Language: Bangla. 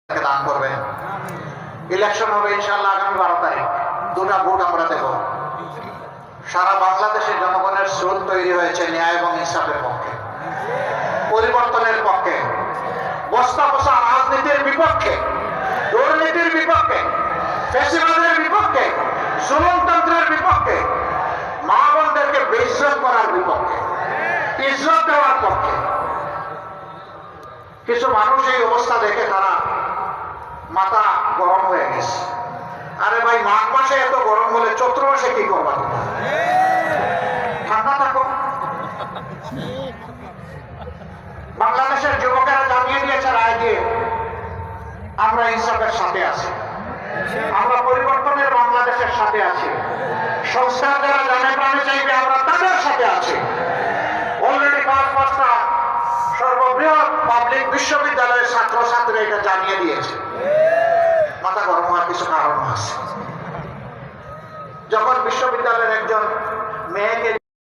দান করবেন। ইলেকশন হবে ইনশাআল্লাহ আগামী 12 তারিখ। দুটা ভোট আমরা দেব। সারা বাংলাদেশের জনগণের স্রোত তৈরি হয়েছে ন্যায় এবং ইনসাফের পক্ষে, পরিবর্তনের পক্ষে, বস্তা বসা রাজনীতির বিপক্ষে, দুর্নীতির বিপক্ষে, ফ্যাসিবাদের বিপক্ষে, জুলুমতন্ত্রের বিপক্ষে, মা বোনদেরকে বেইজ্জত করার বিপক্ষে, ইজ্জত দেওয়ার পক্ষে। কিছু মানুষ এই অবস্থা দেখে তারা মাথা গরম হয়ে গেছে। আরে ভাই, মাঘ মাসে এত গরম হলে চৈত্র মাসে কি করবা? ঠান্ডা থাকো। বাংলাদেশের যুবকেরা জানিয়ে দিয়েছে রায় দিয়ে, আমরা ইনসাফের সাথে আছি, আমরা পরিবর্তনের বাংলাদেশের সাথে আছি। সংস্কার যারা জানে প্রাণে চাইবে আমরা তাদের সাথে আছি। অলরেডি 5টা সর্ববৃহৎ পাবলিক বিশ্ববিদ্যালয়ের ছাত্রছাত্রীরা এটা জানিয়ে দিয়েছে। মাথা গরম হওয়ার কিছু কারণ আছে। যখন বিশ্ববিদ্যালয়ের একজন মেয়েকে